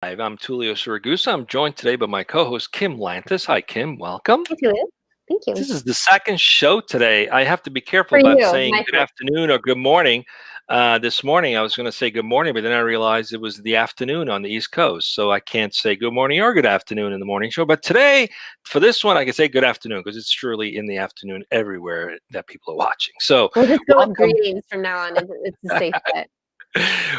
I'm Tulio Siragusa. I'm joined today by my co-host Kim Lantis. Hi, Kim. Welcome. Thank you. Thank you. This is the second show today. I have to be careful For about you, saying my good first. afternoon or good morning. This morning I was going to say good morning, but then I realized it was the afternoon on the East Coast, so I can't say good morning or good afternoon in the morning show. But today, for this one, I can say good afternoon because it's truly in the afternoon everywhere that people are watching. So We'll just go with welcome. greetings from now on. It's a safe bet.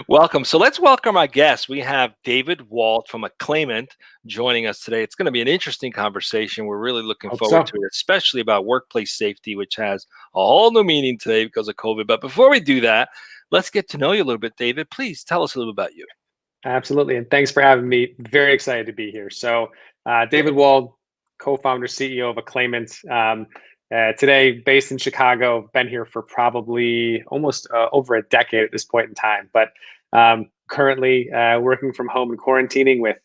Welcome. So let's welcome our guest. We have David Wald from Aclaimant joining us today. It's going to be an interesting conversation. We're really looking Hope forward so. to it, especially about workplace safety, which has a whole new meaning today because of COVID. But before we do that, let's get to know you a little bit, David. Please tell us a little about you. Absolutely. And thanks for having me. Very excited to be here. So, David Wald, co-founder, CEO of Aclaimant. Today, based in Chicago, been here for probably almost over a decade at this point in time. But currently working from home and quarantining with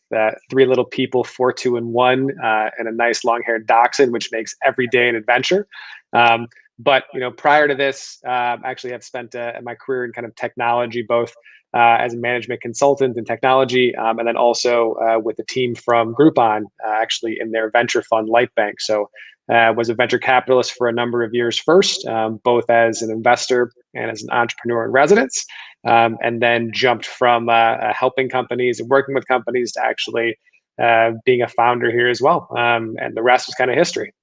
3 little people, 4, 2, and 1, and a nice long-haired dachshund, which makes every day an adventure. But prior to this, actually, I've spent my career in kind of technology, both as a management consultant in technology, and then also with a team from Groupon, actually in their venture fund, Lightbank. So was a venture capitalist for a number of years first, both as an investor and as an entrepreneur in residence, and then jumped from helping companies and working with companies to actually being a founder here as well. And the rest was kind of history.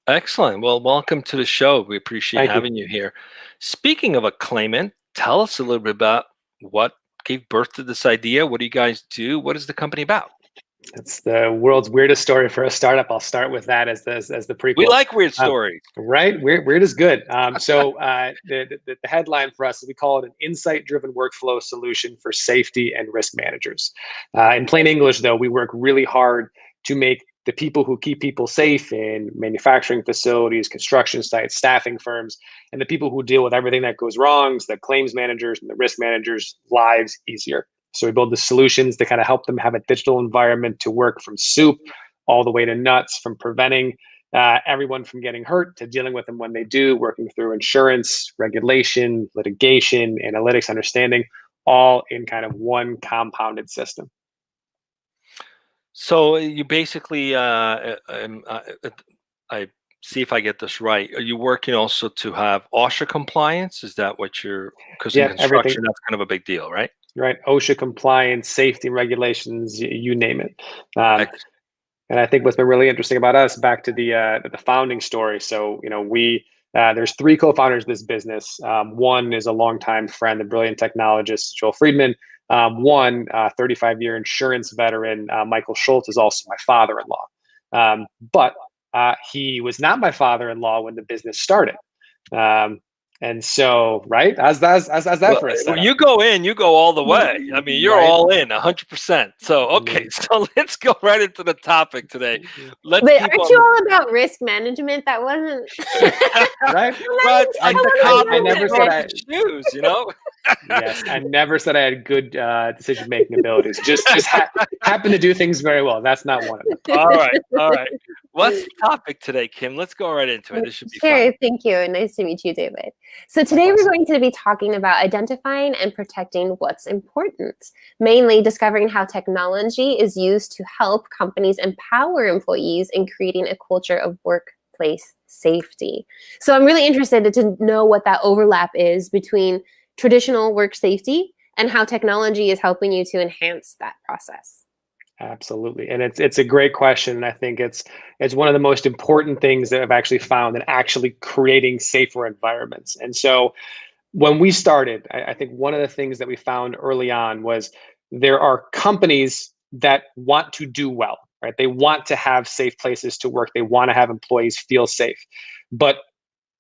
Excellent. Well, welcome to the show. We appreciate Thank you. having you here. Speaking of Aclaimant, tell us a little bit about what gave birth to this idea. What do you guys do? What is the company about? It's the world's weirdest story for a startup. I'll start with that as the prequel. We like weird stories. Right? Weird is good. So the headline for us, we call it an insight-driven workflow solution for safety and risk managers. In plain English, though, we work really hard to make the people who keep people safe in manufacturing facilities, construction sites, staffing firms, and the people who deal with everything that goes wrong, so the claims managers and the risk managers' lives easier. So we build the solutions to kind of help them have a digital environment to work from soup all the way to nuts, from preventing everyone from getting hurt to dealing with them when they do, working through insurance, regulation, litigation, analytics, understanding, all in kind of one compounded system. So you basically, I see if I get this right. Are you working also to have OSHA compliance? Is that what you're? Because in construction, everything. that's kind of a big deal, right? Right, OSHA compliance, safety regulations, you name it. And I think what's been really interesting about us, back to the founding story. So we there's 3 co-founders of this business. One is a longtime friend, the brilliant technologist Joel Friedman. One 35-year insurance veteran, Michael Schultz, is also my father-in-law. But he was not my father-in-law when the business started. And so, right, as that for a setup. You go in, you go all the way. I mean, you're Right. all in, 100%. So, okay, so let's go right into the topic today. Let's But keep aren't on you all about risk management? That wasn't right. But I never said I. Shoes, Yes, I never said I had good decision-making abilities. Just happen to do things very well. That's not one of them. All right. What's the topic today, Kim? Let's go right into it. This should be Sure, fun. thank you. Nice to meet you, David. So today we're going to be talking about identifying and protecting what's important, mainly discovering how technology is used to help companies empower employees in creating a culture of workplace safety. So I'm really interested to know what that overlap is between traditional work safety and how technology is helping you to enhance that process. Absolutely, and it's a great question, and I think it's one of the most important things that I've actually found in actually creating safer environments. And so, when we started, I think one of the things that we found early on was there are companies that want to do well, right? They want to have safe places to work. They want to have employees feel safe, but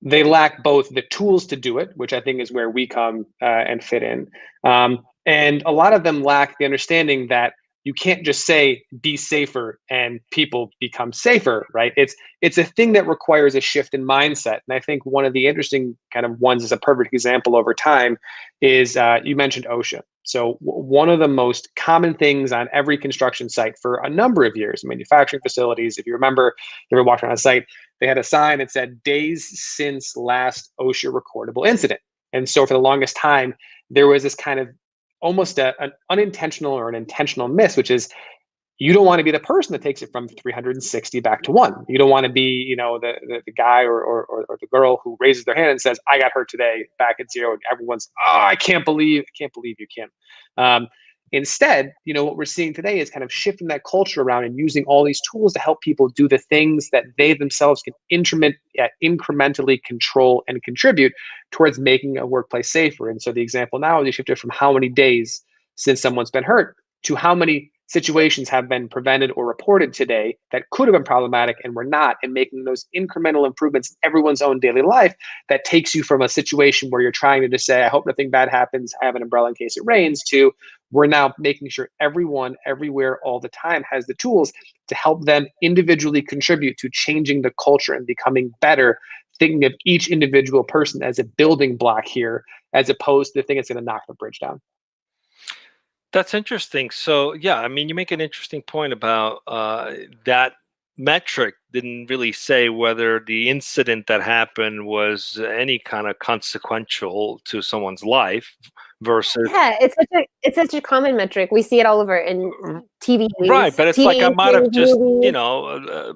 they lack both the tools to do it, which I think is where we come and fit in, and a lot of them lack the understanding that you can't just say be safer and people become safer, right? It's a thing that requires a shift in mindset. And I think one of the interesting kind of ones, as a perfect example over time, is you mentioned OSHA. So one of the most common things on every construction site for a number of years, manufacturing facilities, if you remember, you ever walked around a site, they had a sign that said days since last OSHA recordable incident. And so for the longest time, there was this kind of almost an unintentional or an intentional miss, which is you don't want to be the person that takes it from 360 back to 1. You don't want to be, you know, the guy or the girl who raises their hand and says, I got hurt today, back at 0. And everyone's, oh, I can't believe you can. Instead, you know, what we're seeing today is kind of shifting that culture around and using all these tools to help people do the things that they themselves can incrementally control and contribute towards making a workplace safer. And so the example now is you shifted from how many days since someone's been hurt to how many situations have been prevented or reported today that could have been problematic and were not, and making those incremental improvements in everyone's own daily life that takes you from a situation where you're trying to just say, I hope nothing bad happens, I have an umbrella in case it rains, to we're now making sure everyone, everywhere, all the time has the tools to help them individually contribute to changing the culture and becoming better, thinking of each individual person as a building block here, as opposed to the thing that's going to knock the bridge down. That's interesting. So yeah, I mean, you make an interesting point about that metric didn't really say whether the incident that happened was any kind of consequential to someone's life versus it's such a common metric. We see it all over in TV. Right, but it's like I might have just, movies. you know,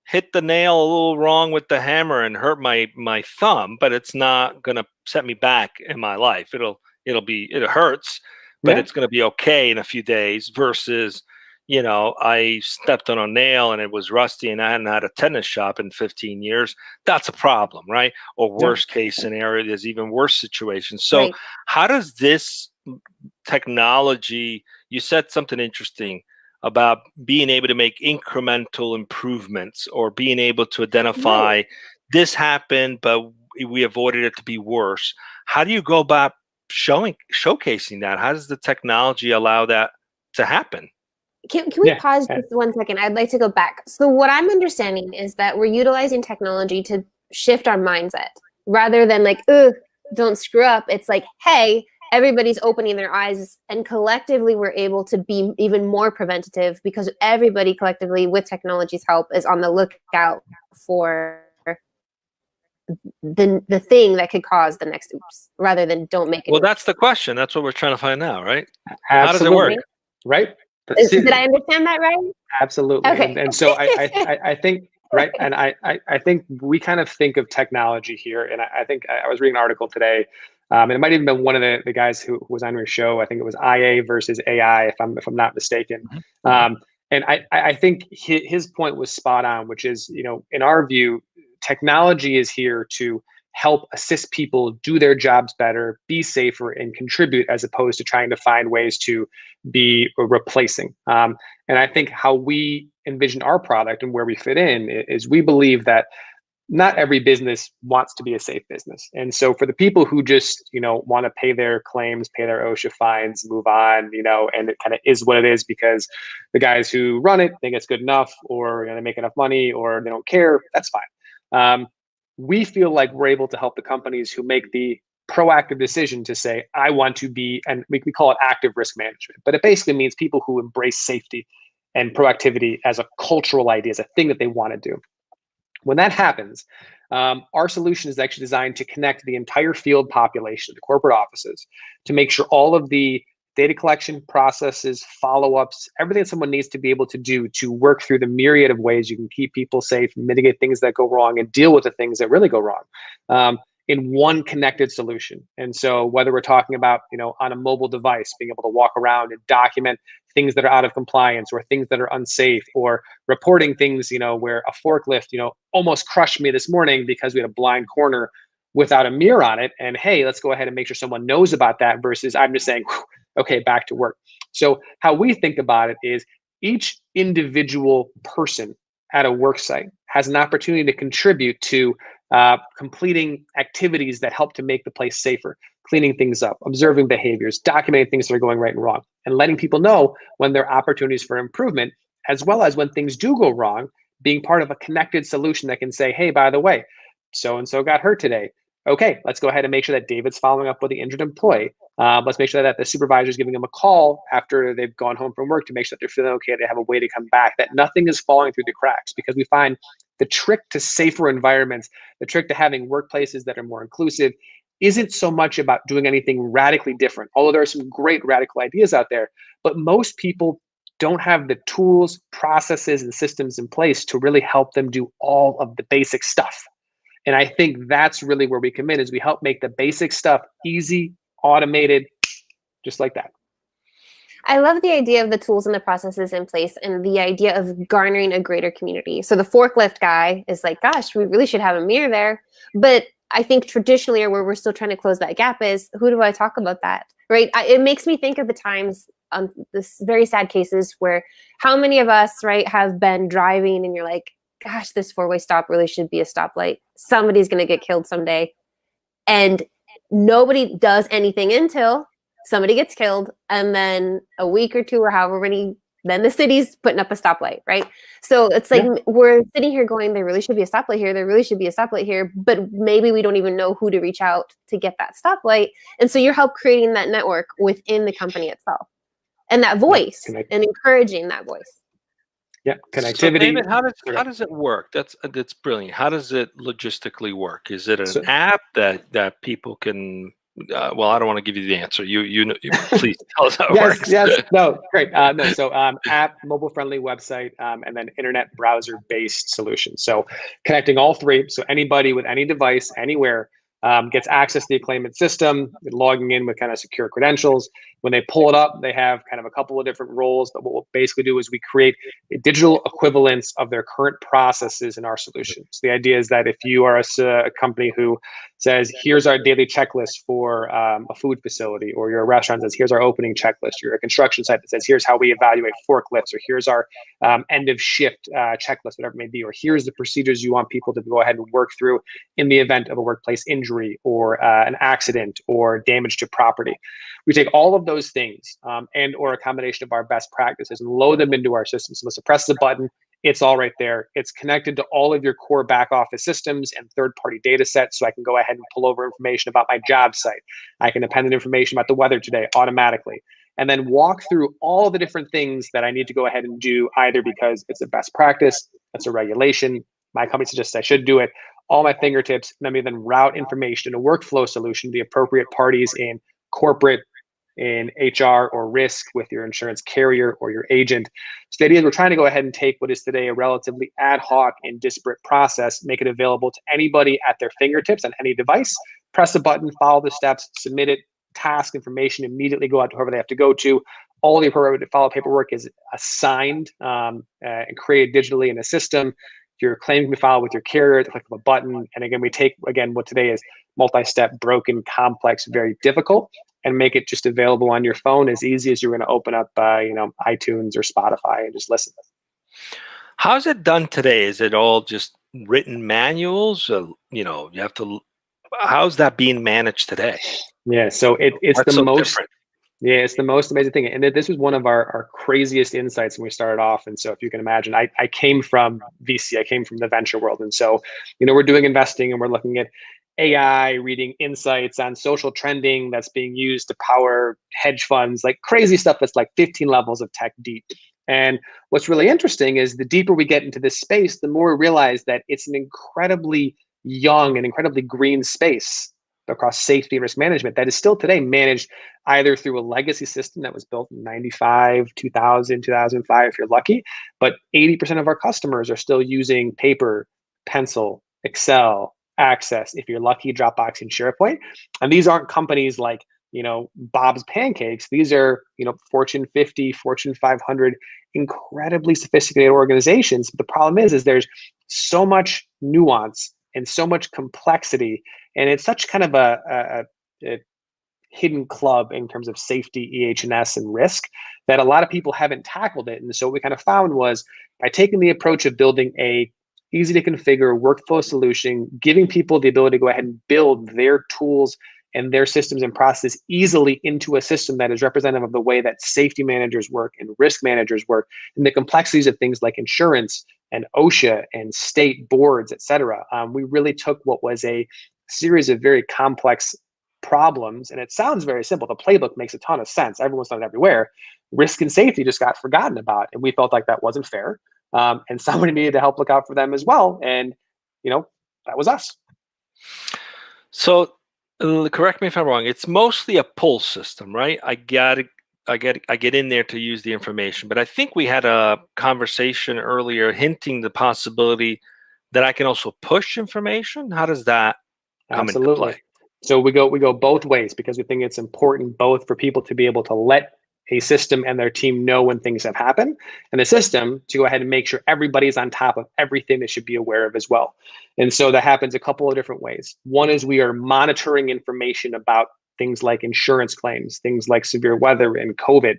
hit the nail a little wrong with the hammer and hurt my thumb, but it's not gonna set me back in my life. It hurts, but it's going to be okay in a few days versus, you know, I stepped on a nail and it was rusty and I hadn't had a tennis shop in 15 years. That's a problem, right? Or worst case scenario, there's even worse situations. So how does this technology, you said something interesting about being able to make incremental improvements or being able to identify this happened, but we avoided it to be worse. How do you go about showcasing that? How does the technology allow that to happen? Can we pause just 1 second? I'd like to go back. So what I'm understanding is that we're utilizing technology to shift our mindset rather than like, ugh, don't screw up. It's like, hey, everybody's opening their eyes and collectively we're able to be even more preventative because everybody collectively with technology's help is on the lookout for the thing that could cause the next oops rather than don't make it. Well, that's the question. That's what we're trying to find out, right? Absolutely. How does it work? Right. Did I understand that right? Absolutely. Okay. And so I think, right. And I think we kind of think of technology here. And I think I was reading an article today, and it might even been one of the guys who was on your show. I think it was IA versus AI, if I'm not mistaken. And I think his point was spot on, which is, you know, in our view, technology is here to help assist people do their jobs better, be safer, and contribute, as opposed to trying to find ways to be replacing. And I think how we envision our product and where we fit in is we believe that not every business wants to be a safe business. And so for the people who just, you know, want to pay their claims, pay their OSHA fines, move on, you know, and it kind of is what it is because the guys who run it think it's good enough, or they make enough money, or they don't care, that's fine. We feel like we're able to help the companies who make the proactive decision to say, I want to be, and we call it active risk management, but it basically means people who embrace safety and proactivity as a cultural idea, as a thing that they want to do. When that happens, our solution is actually designed to connect the entire field population, the corporate offices, to make sure all of the data collection processes, follow-ups, everything that someone needs to be able to do to work through the myriad of ways you can keep people safe, mitigate things that go wrong, and deal with the things that really go wrong in one connected solution. And so whether we're talking about, you know, on a mobile device, being able to walk around and document things that are out of compliance or things that are unsafe, or reporting things, you know, where a forklift, you know, almost crushed me this morning because we had a blind corner without a mirror on it. And hey, let's go ahead and make sure someone knows about that versus I'm just saying, okay, back to work. So how we think about it is each individual person at a work site has an opportunity to contribute to completing activities that help to make the place safer, cleaning things up, observing behaviors, documenting things that are going right and wrong, and letting people know when there are opportunities for improvement, as well as when things do go wrong, being part of a connected solution that can say, hey, by the way, so-and-so got hurt today. Okay, let's go ahead and make sure that David's following up with the injured employee. Let's make sure that the supervisor is giving them a call after they've gone home from work to make sure that they're feeling okay, they have a way to come back, that nothing is falling through the cracks. Because we find the trick to safer environments, the trick to having workplaces that are more inclusive, isn't so much about doing anything radically different, although there are some great radical ideas out there. But most people don't have the tools, processes, and systems in place to really help them do all of the basic stuff. And I think that's really where we come in, is we help make the basic stuff easy, automated, just like that. I love the idea of the tools and the processes in place and the idea of garnering a greater community. So the forklift guy is like, gosh, we really should have a mirror there. But I think traditionally, or where we're still trying to close that gap, is who do I talk about that, right? It makes me think of the times, this very sad cases where how many of us, right, have been driving and you're like, gosh, this four-way stop really should be a stoplight. Somebody's going to get killed someday. And nobody does anything until somebody gets killed. And then a week or two or however many, then the city's putting up a stoplight, right? So it's like, we're sitting here going, there really should be a stoplight here. There really should be a stoplight here. But maybe we don't even know who to reach out to get that stoplight. And so you help creating that network within the company itself and that voice and encouraging that voice. Yeah, connectivity. So David, how does it work? That's brilliant. How does it logistically work? Is it an app that people can? Well, I don't want to give you the answer. You please tell us how it works. Yes, no, great. No, so app, mobile-friendly website, and then internet browser-based solution. So connecting all three. So anybody with any device, anywhere, gets access to the Aclaimant system, logging in with kind of secure credentials. When they pull it up, they have kind of a couple of different roles, but what we'll basically do is we create a digital equivalence of their current processes in our solution. So the idea is that if you are a company who says, here's our daily checklist for a food facility, or you're a restaurant that says, here's our opening checklist, you're a construction site that says, here's how we evaluate forklifts, or here's our end of shift checklist, whatever it may be, or here's the procedures you want people to go ahead and work through in the event of a workplace injury or an accident or damage to property. We take all of those things and or a combination of our best practices and load them into our system. So let's press the button. It's all right there. It's connected to all of your core back office systems and third-party data sets. So I can go ahead and pull over information about my job site. I can append information about the weather today automatically, and then walk through all the different things that I need to go ahead and do, either because it's a best practice, it's a regulation, my company suggests I should do it, all my fingertips, and then route information in a workflow solution to the appropriate parties in corporate, in HR or risk with your insurance carrier or your agent. So the idea is we're trying to go ahead and take what is today a relatively ad hoc and disparate process, make it available to anybody at their fingertips on any device, press a button, follow the steps, submit it, task information, immediately go out to whoever they have to go to. All the appropriate follow paperwork is assigned and created digitally in a system. Your claim can be filed with your carrier at the click of a button. And again, we take, what today is multi-step, broken, complex, very difficult, and make it just available on your phone as easy as you're going to open up, iTunes or Spotify and just listen. How's it done today? Is it all just written manuals? You have to. How's that being managed today? Yeah, so it's the most. Different? Yeah, it's the most amazing thing. And this was one of our craziest insights when we started off. And so if you can imagine, I came from VC, I came from the venture world. And so, we're doing investing and we're looking at AI, reading insights on social trending that's being used to power hedge funds, like crazy stuff that's like 15 levels of tech deep. And what's really interesting is the deeper we get into this space, the more we realize that it's an incredibly young and incredibly green space across safety and risk management that is still today managed either through a legacy system that was built in 95, 2000, 2005, if you're lucky, but 80% of our customers are still using paper, pencil, Excel, Access, if you're lucky, Dropbox and SharePoint. And these aren't companies like, Bob's Pancakes. These are, Fortune 50, Fortune 500, incredibly sophisticated organizations. But the problem is there's so much nuance and so much complexity, and it's such kind of a hidden club in terms of safety, EH&S, and risk that a lot of people haven't tackled it. And so what we kind of found was by taking the approach of building a easy to configure workflow solution, giving people the ability to go ahead and build their tools and their systems and processes easily into a system that is representative of the way that safety managers work and risk managers work, and the complexities of things like insurance and OSHA and state boards, et cetera. We really took what was a series of very complex problems, and it sounds very simple. The playbook makes a ton of sense. Everyone's done it everywhere. Risk and safety just got forgotten about, and we felt like that wasn't fair. And somebody needed to help look out for them as well. And, that was us. So Correct me if I'm wrong. It's mostly a pull system, right? I get in there to use the information. But I think we had a conversation earlier hinting the possibility that I can also push information. How does that come into Absolutely. play? So we go both ways because we think it's important both for people to be able to let a system and their team know when things have happened, and the system to go ahead and make sure everybody's on top of everything they should be aware of as well. And so that happens a couple of different ways. One is we are monitoring information about things like insurance claims, things like severe weather and COVID,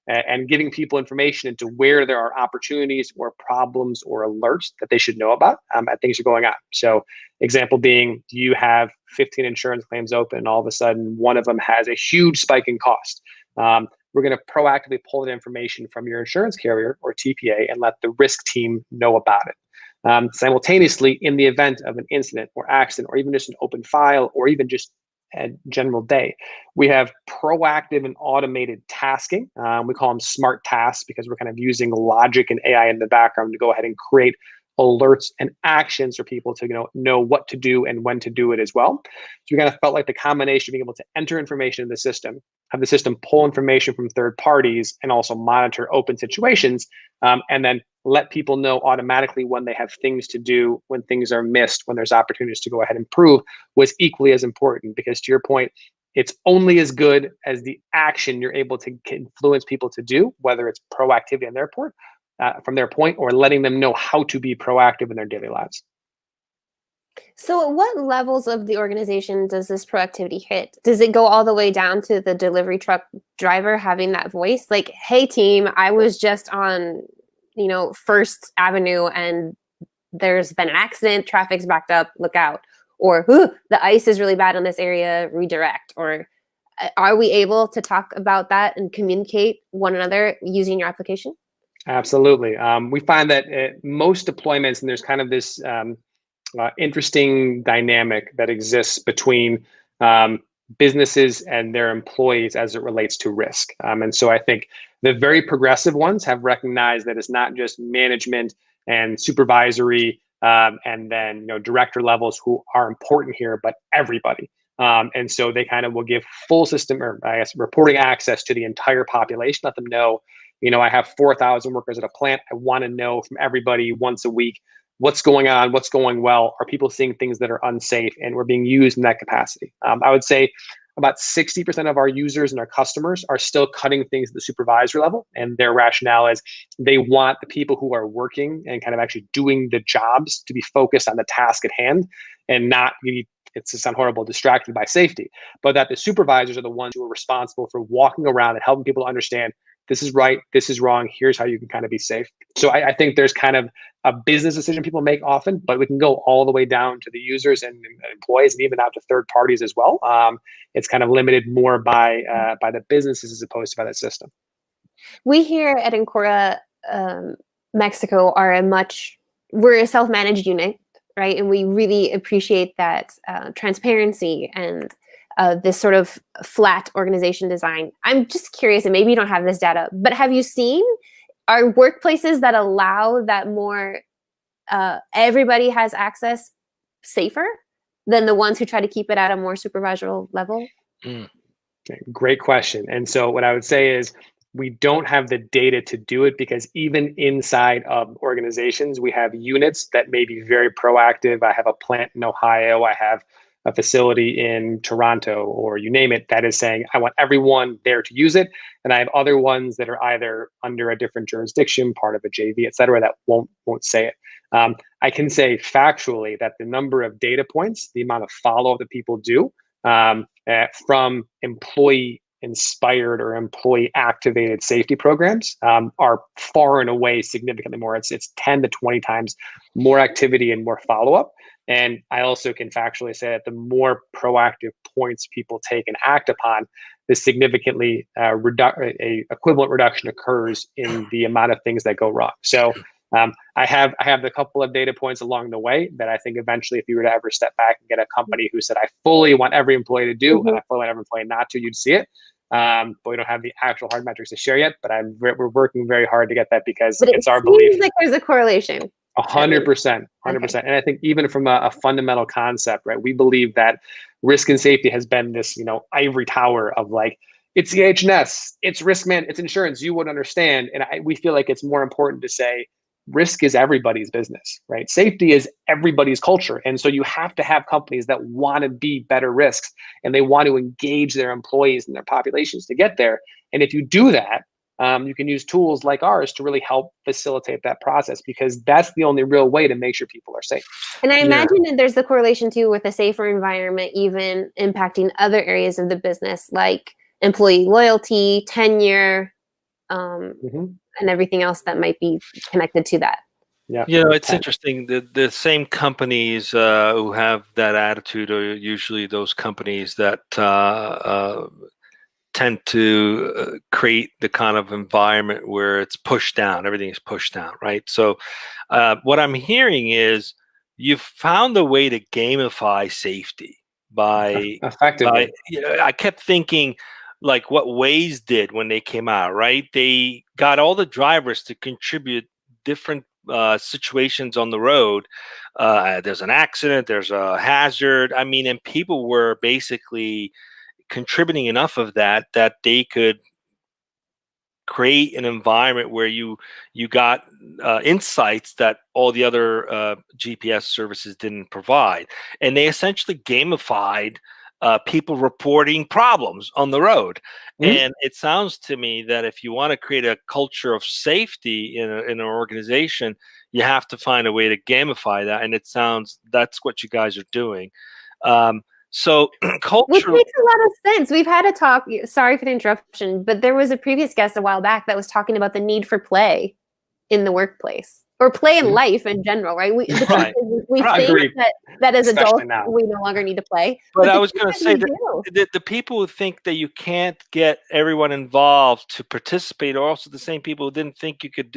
and giving people information into where there are opportunities or problems or alerts that they should know about, and things are going on. So example being, do you have 15 insurance claims open and all of a sudden one of them has a huge spike in cost? We're going to proactively pull that information from your insurance carrier or TPA and let the risk team know about it. Simultaneously, in the event of an incident or accident, or even just an open file, or even just a general day, we have proactive and automated tasking. We call them smart tasks because we're kind of using logic and AI in the background to go ahead and create alerts and actions for people to know what to do and when to do it as well. So we kind of felt like the combination of being able to enter information in the system, have the system pull information from third parties, and also monitor open situations, and then let people know automatically when they have things to do, when things are missed, when there's opportunities to go ahead and improve, was equally as important. Because to your point, it's only as good as the action you're able to influence people to do, whether it's proactivity on their part, from their point, or letting them know how to be proactive in their daily lives. So at what levels of the organization does this proactivity hit? Does it go all the way down to the delivery truck driver having that voice? Like, hey team, I was just on, First Avenue and there's been an accident, traffic's backed up, look out. Or, the ice is really bad in this area, redirect. Or are we able to talk about that and communicate one another using your application? Absolutely. We find that most deployments, and there's kind of this interesting dynamic that exists between businesses and their employees as it relates to risk. And so I think the very progressive ones have recognized that it's not just management and supervisory and then director levels who are important here, but everybody. And so they kind of will give full system, or I guess reporting access to the entire population, let them know, I have 4,000 workers at a plant. I want to know from everybody once a week what's going on, what's going well, are people seeing things that are unsafe, and we're being used in that capacity. I would say about 60% of our users and our customers are still cutting things at the supervisor level, and their rationale is they want the people who are working and kind of actually doing the jobs to be focused on the task at hand and not be, it's to sound horrible, distracted by safety, but that the supervisors are the ones who are responsible for walking around and helping people to understand this is right, this is wrong, here's how you can kind of be safe. So I think there's kind of a business decision people make often, but we can go all the way down to the users and employees and even out to third parties as well. It's kind of limited more by the businesses as opposed to by the system. We here at Encora, Mexico we're a self-managed unit, right? And we really appreciate that transparency and this sort of flat organization design. I'm just curious, and maybe you don't have this data, but have you seen, are workplaces that allow that more everybody has access safer than the ones who try to keep it at a more supervisory level? Great question. And so what I would say is we don't have the data to do it, because even inside of organizations, we have units that may be very proactive. I have a plant in Ohio, I have a facility in Toronto, or you name it, that is saying, I want everyone there to use it. And I have other ones that are either under a different jurisdiction, part of a JV, et cetera, that won't say it. I can say factually that the number of data points, the amount of follow-up that people do from employee inspired or employee activated safety programs are far and away significantly more. It's 10 to 20 times more activity and more follow-up. And I also can factually say that the more proactive points people take and act upon, the significantly a equivalent reduction occurs in the amount of things that go wrong. So I have a couple of data points along the way that I think eventually, if you were to ever step back and get a company who said, I fully want every employee to do, and I fully want every employee not to, you'd see it. But we don't have the actual hard metrics to share yet, but we're working very hard to get that, because it's our belief. Like there's a correlation. 100%. And I think even from a fundamental concept, right, we believe that risk and safety has been this, ivory tower of like, it's the H&S, it's risk man, it's insurance, you would understand. And we feel like it's more important to say risk is everybody's business, right? Safety is everybody's culture. And so you have to have companies that want to be better risks and they want to engage their employees and their populations to get there. And if you do that, you can use tools like ours to really help facilitate that process, because that's the only real way to make sure people are safe. And I imagine that there's the correlation too with a safer environment even impacting other areas of the business, like employee loyalty, tenure, and everything else that might be connected to that. Yeah, it's interesting. The same companies who have that attitude are usually those companies that tend to create the kind of environment where it's pushed down. Everything is pushed down, right? So what I'm hearing is you've found a way to gamify safety by effectively. I kept thinking like what Waze did when they came out, right? They got all the drivers to contribute different situations on the road. There's an accident, there's a hazard. I mean, and people were basically contributing enough of that they could create an environment where you got insights that all the other GPS services didn't provide. And they essentially gamified people reporting problems on the road. And it sounds to me that if you want to create a culture of safety in an organization, you have to find a way to gamify that. And it sounds that's what you guys are doing. So culture, which makes a lot of sense. We've had a talk, sorry for the interruption, but there was a previous guest a while back that was talking about the need for play in the workplace, or play in life in general, right? We think that as adults, we no longer need to play. But I was going to say that the people who think that you can't get everyone involved to participate are also the same people who didn't think you could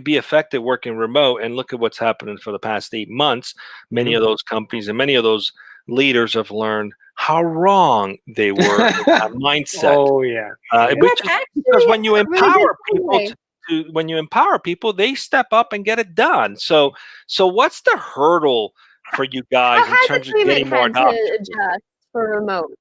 be effective working remote. And look at what's happening for the past 8 months. Many of those companies and many of those leaders have learned how wrong they were in that mindset. Oh yeah. Because when you empower people, they step up and get it done. So what's the hurdle for you guys in terms of getting more adoption? Adjust for remote.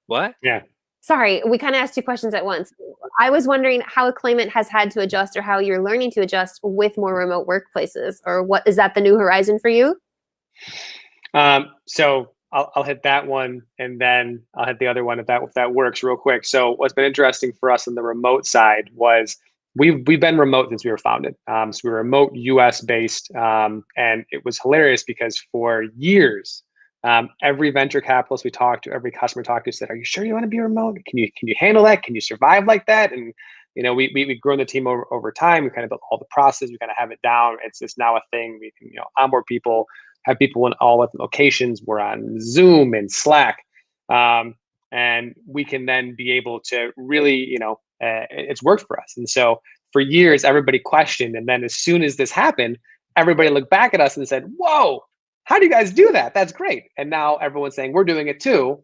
What? Yeah. Sorry, we kind of asked two questions at once. I was wondering how Aclaimant has had to adjust, or how you're learning to adjust with more remote workplaces, or what is that the new horizon for you? So I'll hit that one, and then I'll hit the other one if that works real quick. So what's been interesting for us on the remote side was we've been remote since we were founded. So we were remote US based, and it was hilarious because for years, every venture capitalist we talked to, every customer we talked to said, "Are you sure you want to be remote? Can you handle that? Can you survive like that?" And we've grown the team over time. We kind of built all the processes. We kind of have it down. It's now a thing. We can onboard people, have people in all different locations. We're on Zoom and Slack, and we can then be able to really, it's worked for us. And so for years, everybody questioned, and then as soon as this happened, everybody looked back at us and said, "Whoa, how do you guys do that? That's great." And now everyone's saying we're doing it too.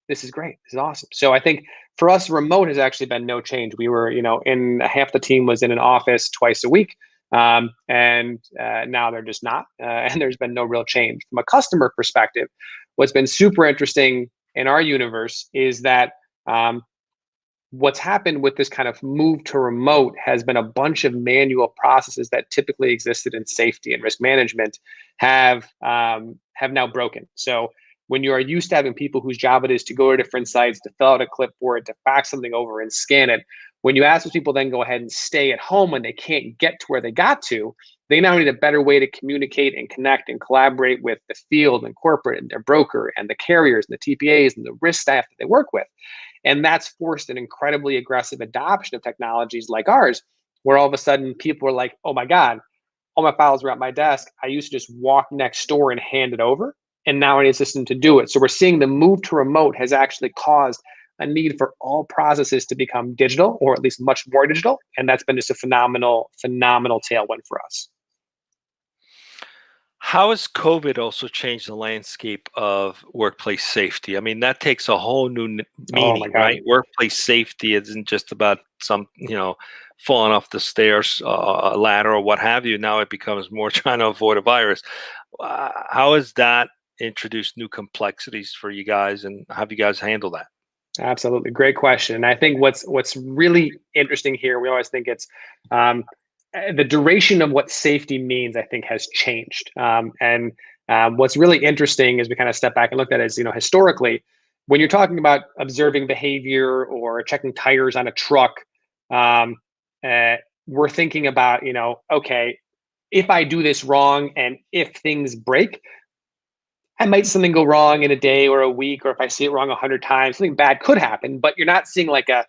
This is great. This is awesome. So I think for us, remote has actually been no change. We were, in half the team was in an office twice a week. And now they're just not, and there's been no real change. From a customer perspective, what's been super interesting in our universe is that what's happened with this kind of move to remote has been a bunch of manual processes that typically existed in safety and risk management have now broken. So when you are used to having people whose job it is to go to different sites, to fill out a clipboard, to fax something over and scan it, when you ask those people then go ahead and stay at home when they can't get to where they got to, they now need a better way to communicate and connect and collaborate with the field and corporate and their broker and the carriers and the TPAs and the risk staff that they work with. And that's forced an incredibly aggressive adoption of technologies like ours, where all of a sudden people are like, "Oh my God, all my files are at my desk. I used to just walk next door and hand it over. And now I need a system to do it." So we're seeing the move to remote has actually caused a need for all processes to become digital, or at least much more digital. And that's been just a phenomenal tailwind for us. How has COVID also changed the landscape of workplace safety? I mean, that takes a whole new meaning, right? Workplace safety isn't just about some, falling off the stairs, ladder or what have you. Now it becomes more trying to avoid a virus. How has that introduced new complexities for you guys, and how have you guys handled that? Absolutely. Great question. And I think what's really interesting here, we always think it's the duration of what safety means, I think, has changed. And what's really interesting is we kind of step back and look at it is, historically, when you're talking about observing behavior or checking tires on a truck, we're thinking about, okay, if I do this wrong and if things break, something go wrong in a day or a week, or if I see it wrong 100 times, something bad could happen, but you're not seeing like a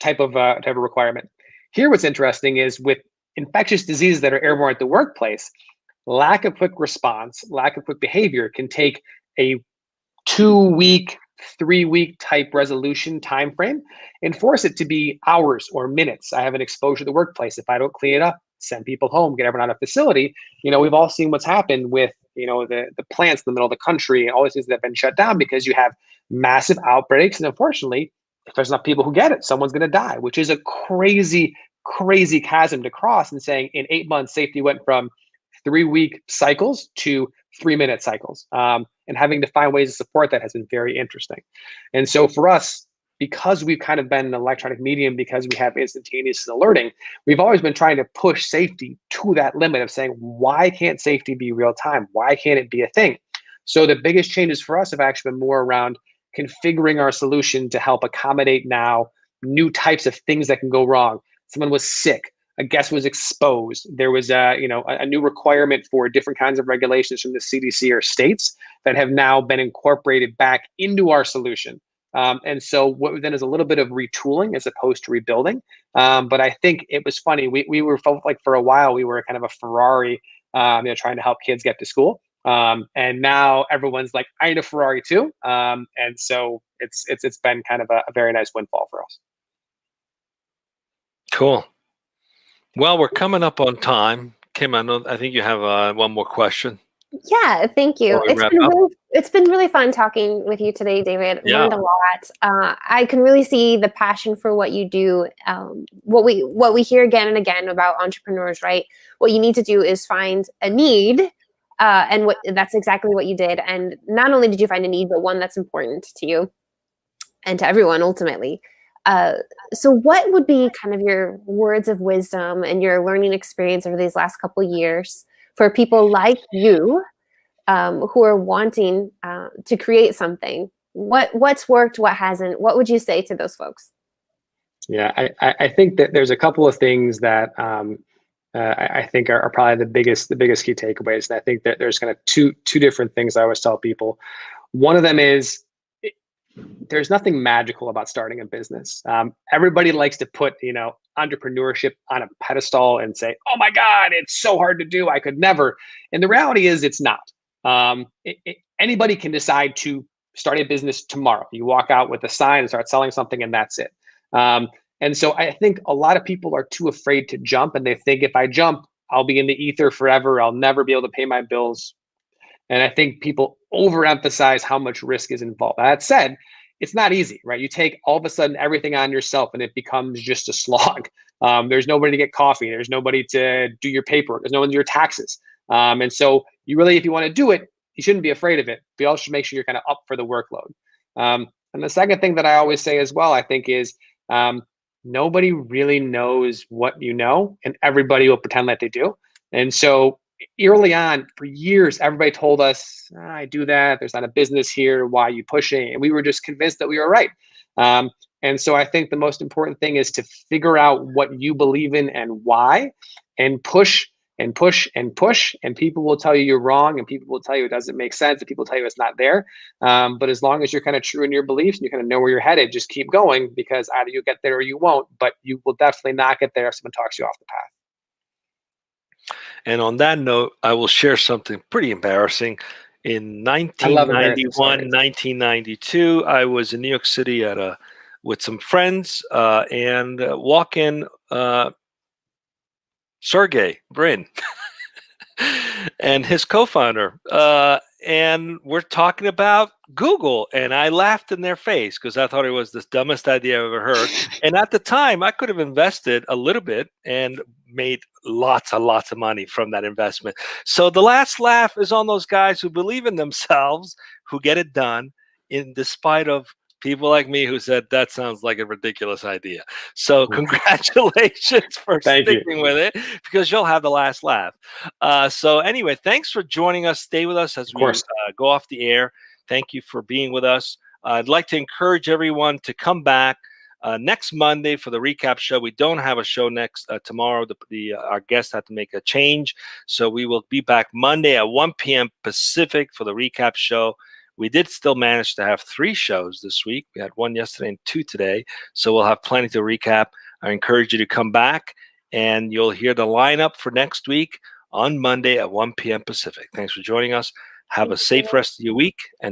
type of requirement. Here, what's interesting is with infectious diseases that are airborne at the workplace, lack of quick response, lack of quick behavior can take a 2-week, 3-week type resolution time frame and force it to be hours or minutes. I have an exposure to the workplace. If I don't clean it up, send people home, get everyone out of facility. We've all seen what's happened with the plants in the middle of the country and all these things that have been shut down because you have massive outbreaks. And unfortunately, if there's enough people who get it, someone's going to die, which is a crazy, crazy chasm to cross. And saying in 8 months, safety went from 3-week cycles to 3-minute cycles. And having to find ways to support that has been very interesting. And so for us, because we've kind of been an electronic medium, because we have instantaneous alerting, we've always been trying to push safety to that limit of saying, why can't safety be real time? Why can't it be a thing? So the biggest changes for us have actually been more around configuring our solution to help accommodate now new types of things that can go wrong. Someone was sick, a guest was exposed. There was a new requirement for different kinds of regulations from the CDC or states that have now been incorporated back into our solution. And so what then is a little bit of retooling as opposed to rebuilding. But I think it was funny. We were felt like for a while we were kind of a Ferrari, trying to help kids get to school. And now everyone's like, I need a Ferrari too. And so it's been kind of a very nice windfall for us. Cool. Well, we're coming up on time. Kim, I think you have one more question. Yeah, thank you. It's been really fun talking with you today, David. Yeah. Learned a lot. I can really see the passion for what you do. What we hear again and again about entrepreneurs, right? What you need to do is find a need, and that's exactly what you did. And not only did you find a need, but one that's important to you and to everyone ultimately. So what would be kind of your words of wisdom and your learning experience over these last couple of years for people like you, who are wanting to create something? What's worked, what hasn't? What would you say to those folks? Yeah, I think that there's a couple of things that I think are probably the biggest key takeaways. And I think that there's kind of two different things I always tell people. One of them is there's nothing magical about starting a business. Everybody likes to put entrepreneurship on a pedestal and say, oh my God, it's so hard to do, I could never. And the reality is it's not. Anybody can decide to start a business tomorrow. You walk out with a sign and start selling something and that's it. And so I think a lot of people are too afraid to jump, and they think if I jump, I'll be in the ether forever. I'll never be able to pay my bills. And I think people overemphasize how much risk is involved. That said, it's not easy, right? You take all of a sudden everything on yourself and it becomes just a slog. There's nobody to get coffee. There's nobody to do your paperwork. There's no one to do your taxes. And so you really, if you want to do it, you shouldn't be afraid of it, but you also should make sure you're kind of up for the workload. And the second thing that I always say as well, I think is nobody really knows what you know, and everybody will pretend like they do. And so early on, for years, everybody told us, I do that, there's not a business here, why are you pushing? And we were just convinced that we were right. And so I think the most important thing is to figure out what you believe in and why, and push and push and push. And people will tell you you're wrong, and people will tell you it doesn't make sense, and people tell you it's not there. But as long as you're kind of true in your beliefs and you kind of know where you're headed, just keep going, because either you get there or you won't, but you will definitely not get there if someone talks you off the path. And on that note, I will share something pretty embarrassing. In 1991, 1992, I was in New York City with some friends, and walk in Sergey Brin and his co-founder, and we're talking about Google, and I laughed in their face because I thought it was the dumbest idea I've ever heard. And at the time, I could have invested a little bit and made lots and lots of money from that investment. So the last laugh is on those guys who believe in themselves, who get it done in despite of people like me who said that sounds like a ridiculous idea. So congratulations for Thank you. sticking with it, because you'll have the last laugh. So anyway, thanks for joining us. Stay with us as we go off the air. Thank you for being with us. I'd like to encourage everyone to come back next Monday for the recap show. We don't have a show next tomorrow. Our guest had to make a change, so we will be back Monday at 1 p.m. Pacific for the recap show. We did still manage to have 3 shows this week. We had 1 yesterday and 2 today, so we'll have plenty to recap. I encourage you to come back, and you'll hear the lineup for next week on Monday at 1 p.m. Pacific. Thanks for joining us. Have a safe rest of your week, and